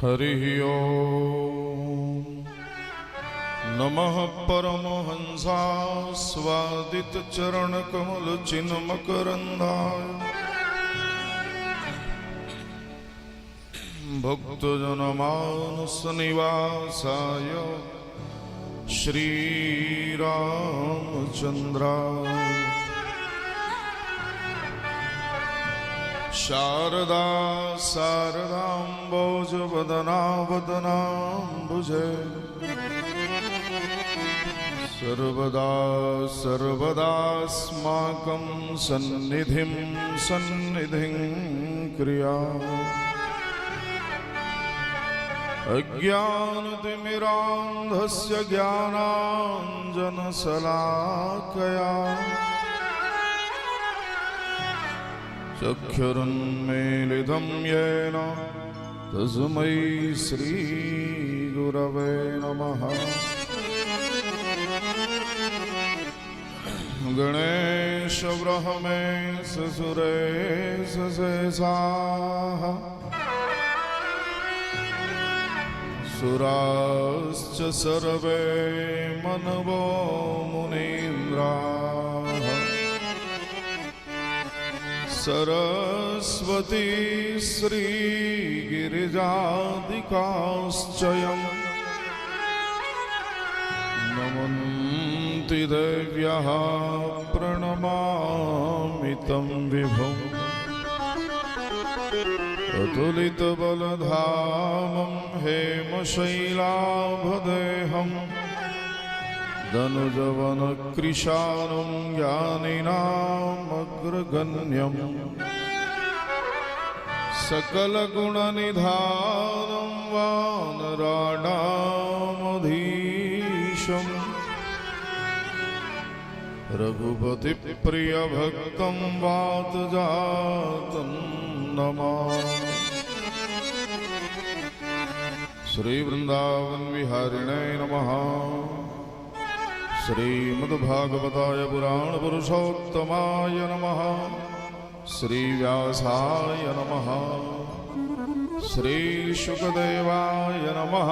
हरिः ओम् नमः परमहंसास्वादितचरणकमलचिन्मकरन्दाय भक्तजनमानसनिवासाय श्रीरामचन्द्राय शारदा शारदाम्बोजवदना वदनाम्बुजे सर्वदा सर्वदास्माकं सन्निधिं सन्निधिं क्रिया अज्ञानतिमिरान्धस्य ज्ञानाञ्जनशलाकया चक्षुरुन्मीलितं येन तस्मै श्रीगुरवे नमः। गणेश ब्रह्मेश सुरेश शेषाः सुराश्च सर्वे मनवो मुनीन्द्राः सरस्वती श्रीगिरिजादिकाश्चयम् नमन्ति देव्यः प्रणमामि तं विभुम् अतुलितबलधामं हेमशैलाभदेहम् दनुजवनकृशानं ज्ञानिनामग्रगण्यम् सकलगुणनिधानं वानराणामधीशम् रघुपतिप्रियभक्तं वातजातं नमामि। श्रीवृन्दावन विहारिणे नमः। श्रीमद्भागवताय पुराण पुरुषोत्तमाय नमः। श्रीव्यासाय नमः। श्रीशुकदेवाय नमः।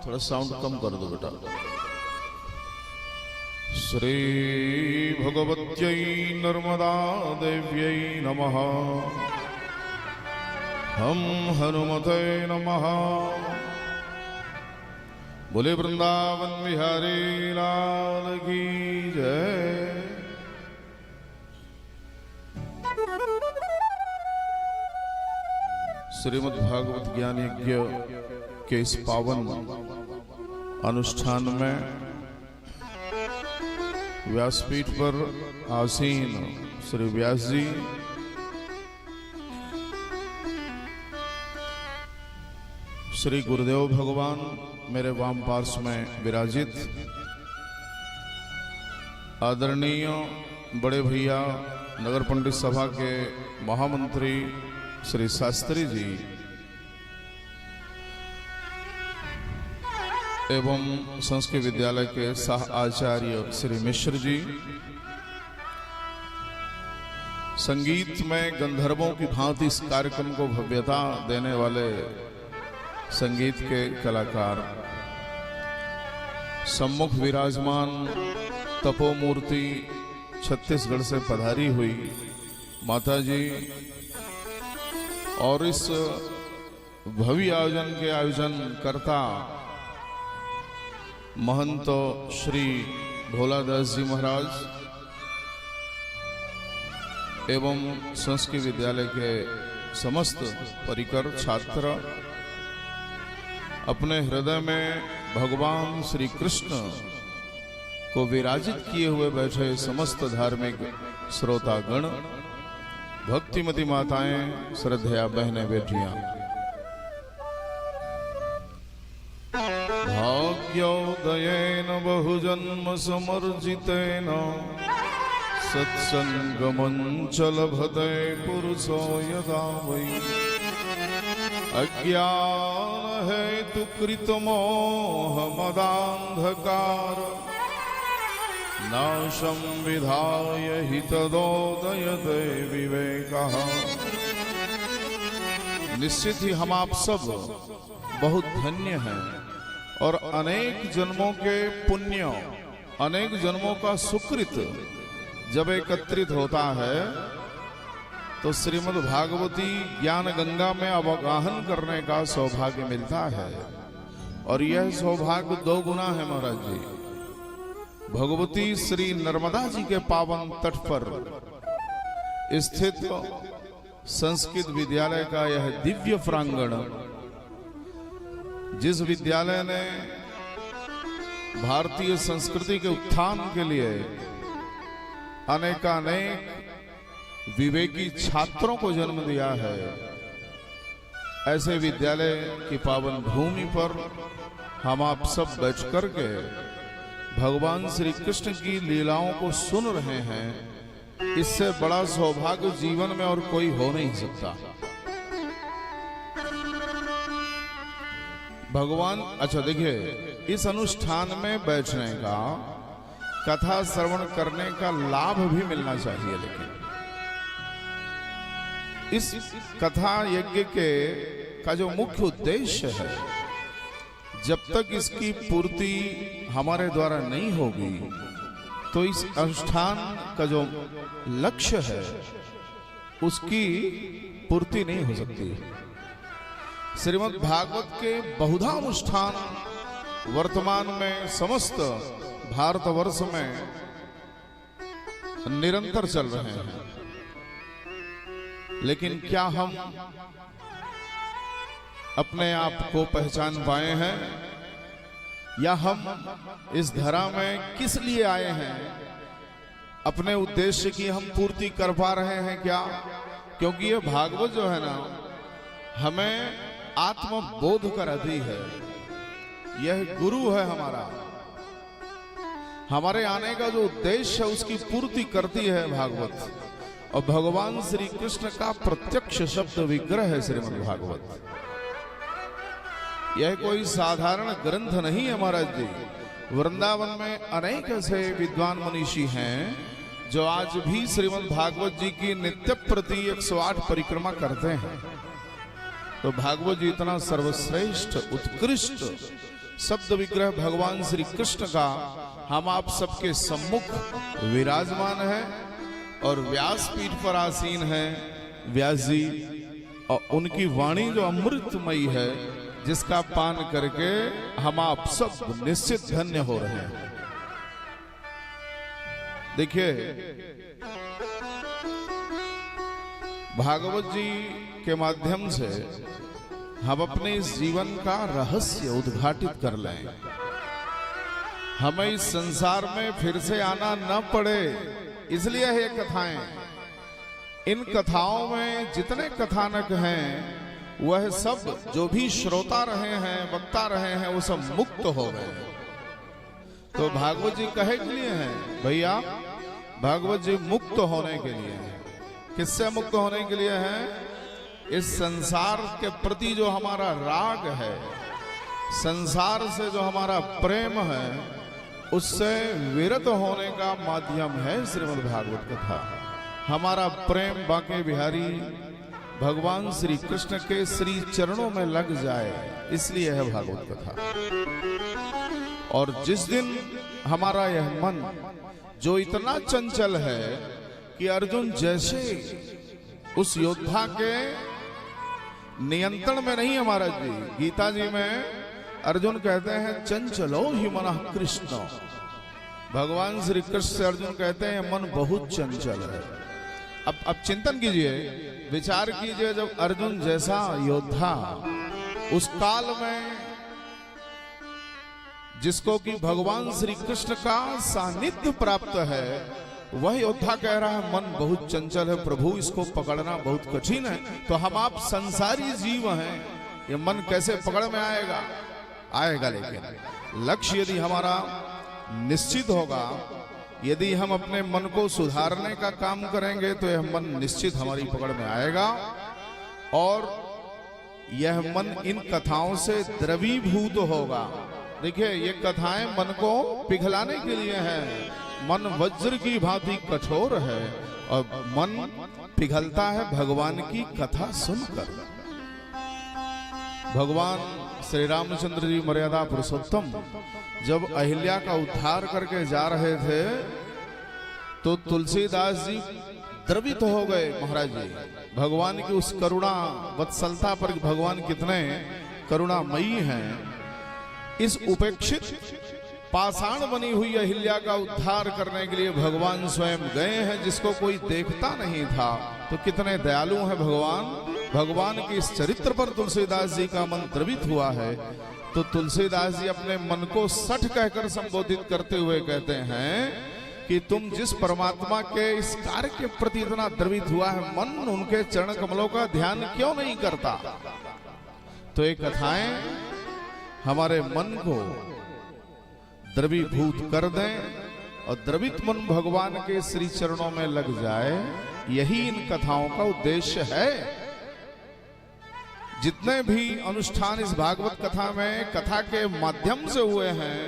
थोड़ा साउंड कम कर दो बेटा। श्री भगवत्यै नर्मदा देव्यै नमः। हम हनुमते नमः। बोले वृंदावन बिहारी लाल की जय। श्रीमद्भागवत ज्ञान यज्ञ के इस पावन अनुष्ठान में व्यासपीठ पर आसीन श्री व्यास जी श्री गुरुदेव भगवान मेरे वाम पार्श्व में विराजित आदरणीय बड़े भैया नगर पंडित सभा के महामंत्री श्री शास्त्री जी एवं संस्कृत विद्यालय के सह आचार्य श्री मिश्र जी, संगीत में गंधर्वों की भांति इस कार्यक्रम को भव्यता देने वाले संगीत के कलाकार, सम्मुख विराजमान तपोमूर्ति छत्तीसगढ़ से पधारी हुई माता जी और इस भव्य आयोजन के आयोजन करता महंत श्री भोलादास जी महाराज एवं संस्कृत विद्यालय के समस्त परिकर छात्र अपने हृदय में भगवान श्री कृष्ण को विराजित किए हुए बैठे समस्त धार्मिक श्रोतागण, भक्तिमती माताएं, श्रद्धेया बहनें, बेटियां, भाग्योदयेन बहुजन्म समर्जितेन सत्संगमञ्च लभते पुरुषो यदा वै अज्ञान हेतु कृतमोह मदान्धकार नाशं विधाय हि तदोदयते विवेकः निश्चित ही हम आप सब बहुत धन्य हैं और अनेक जन्मों के पुण्य, अनेक जन्मों का सुकृत जब एकत्रित होता है तो श्रीमद् भागवती ज्ञान गंगा में अवगाहन करने का सौभाग्य मिलता है। और यह सौभाग्य 2 गुना है महाराज जी। भगवती श्री नर्मदा जी के पावन तट पर स्थित संस्कृत विद्यालय का यह दिव्य प्रांगण, जिस विद्यालय ने भारतीय संस्कृति के उत्थान के लिए अनेकानेक विवेकी छात्रों को जन्म दिया है, ऐसे विद्यालय की पावन भूमि पर हम आप सब बैठ कर के भगवान श्री कृष्ण की लीलाओं को सुन रहे हैं। इससे बड़ा सौभाग्य जीवन में और कोई हो नहीं सकता। भगवान, अच्छा देखिए, इस अनुष्ठान में बैठने का, कथा श्रवण करने का लाभ भी मिलना चाहिए, लेकिन इस कथा यज्ञ का जो मुख्य उद्देश्य है, जब तक इसकी पूर्ति हमारे द्वारा नहीं होगी तो इस अनुष्ठान का जो लक्ष्य है उसकी पूर्ति नहीं हो सकती। श्रीमद् भागवत के बहुधा अनुष्ठान वर्तमान में समस्त भारतवर्ष में निरंतर चल रहे हैं, लेकिन क्या हम अपने आप को पहचान पाए हैं, या हम इस धरा में किस लिए आए हैं, अपने उद्देश्य की हम पूर्ति कर पा रहे हैं क्या? क्योंकि ये भागवत जो है ना, हमें आत्मबोध कराती है। यह गुरु है हमारा, हमारे आने का जो उद्देश्य है उसकी पूर्ति करती है भागवत। और भगवान श्री कृष्ण का प्रत्यक्ष शब्द विग्रह है श्रीमद् भागवत। यह कोई साधारण ग्रंथ नहीं है महाराज जी। वृंदावन में अनेक ऐसे विद्वान मनीषी हैं जो आज भी श्रीमद् भागवत जी की नित्य प्रति 108 परिक्रमा करते हैं। तो भागवत जी इतना सर्वश्रेष्ठ उत्कृष्ट शब्द विग्रह भगवान श्री कृष्ण का हम आप सबके सम्मुख विराजमान है और व्यासपीठ पर आसीन है व्यास जी, और उनकी वाणी जो अमृतमयी है, जिसका पान करके हम आप सब निश्चित धन्य हो रहे हैं। देखिए, भागवत जी के माध्यम से हम अपने इस जीवन का रहस्य उद्घाटित कर लें। हमें इस संसार में फिर से आना न पड़े, इसलिए है कथाएं। इन कथाओं में जितने कथानक हैं वह सब जो भी श्रोता रहे हैं, वक्ता रहे हैं, वो सब मुक्त हो गए। तो भागवत जी कहे के लिए हैं भैया, भागवत जी मुक्त होने के लिए हैं। किससे मुक्त होने के लिए हैं? इस संसार के प्रति जो हमारा राग है, संसार से जो हमारा प्रेम है, उससे विरत होने का माध्यम है श्रीमद् भागवत कथा। हमारा प्रेम बांके बिहारी भगवान श्री कृष्ण के श्री चरणों में लग जाए, इसलिए है भागवत कथा। और जिस दिन हमारा यह मन जो इतना चंचल है कि अर्जुन जैसे उस योद्धा के नियंत्रण में नहीं है महाराज जी। गीता जी में अर्जुन कहते हैं चंचलो ही मनः कृष्ण। भगवान श्री कृष्ण से अर्जुन कहते हैं मन बहुत चंचल है। अब चिंतन कीजिए, विचार कीजिए, जब अर्जुन जैसा योद्धा उस काल में जिसको कि भगवान श्री कृष्ण का सानिध्य प्राप्त है, वह योद्धा कह रहा है मन बहुत चंचल है प्रभु, इसको पकड़ना बहुत कठिन है। तो हम आप संसारी जीव हैं, ये मन कैसे पकड़ में आएगा? आएगा, लेकिन लक्ष्य यदि हमारा निश्चित होगा, यदि हम अपने मन को सुधारने का काम करेंगे तो यह मन निश्चित हमारी पकड़ में आएगा। और यह मन इन कथाओं से द्रवीभूत होगा। देखिए, ये कथाएं मन को पिघलाने के लिए हैं। मन वज्र की भांति कठोर है और मन पिघलता है भगवान की कथा सुनकर। भगवान श्री रामचंद्र जी मर्यादा पुरुषोत्तम जब अहिल्या का उद्धार करके जा रहे थे तो तुलसीदास जी द्रवित हो गए। महाराज जी भगवान की उस करुणा वत्सलता पर भगवान कितने करुणामयी हैं। इस उपेक्षित पाषाण बनी हुई अहिल्या का उद्धार करने के लिए भगवान स्वयं गए हैं, जिसको कोई देखता नहीं था। तो कितने दयालु हैं भगवान। भगवान के इस चरित्र पर तुलसीदास जी का मन द्रवित हुआ है। तो तुलसीदास जी अपने मन को सठ कहकर संबोधित करते हुए कहते हैं कि तुम जिस परमात्मा के इस कार्य के प्रति इतना द्रवित हुआ है, मन उनके चरण कमलों का ध्यान क्यों नहीं करता। तो ये कथाएं हमारे मन को द्रवीभूत कर दें और द्रवित मन भगवान के श्री चरणों में लग जाए, यही इन कथाओं का उद्देश्य है। जितने भी अनुष्ठान इस भागवत कथा में कथा के माध्यम से हुए हैं,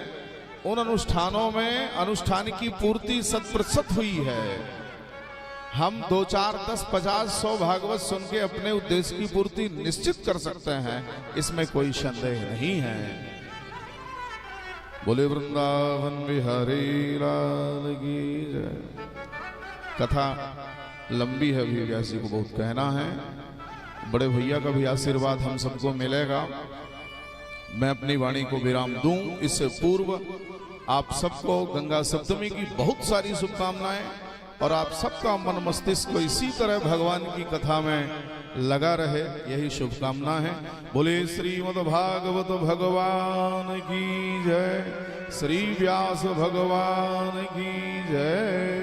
उन अनुष्ठानों में अनुष्ठान की पूर्ति 100% हुई है। हम 2, 4, 10, 50, 100 भागवत सुन के अपने उद्देश्य की पूर्ति निश्चित कर सकते हैं, इसमें कोई संदेह नहीं है। बोले वृंदावन बिहारी लाल की जय। कथा लंबी है, भी व्यास जी को बहुत कहना है। बड़े भैया का भी आशीर्वाद हम सबको मिलेगा। मैं अपनी वाणी को विराम दूं इससे पूर्व आप सबको गंगा सप्तमी की बहुत सारी शुभकामनाएं और आप सबका मन मस्तिष्क इसी तरह भगवान की कथा में लगा रहे, यही शुभकामना है। बोले श्रीमद् भागवत भगवान की जय, श्री व्यास भगवान की जय।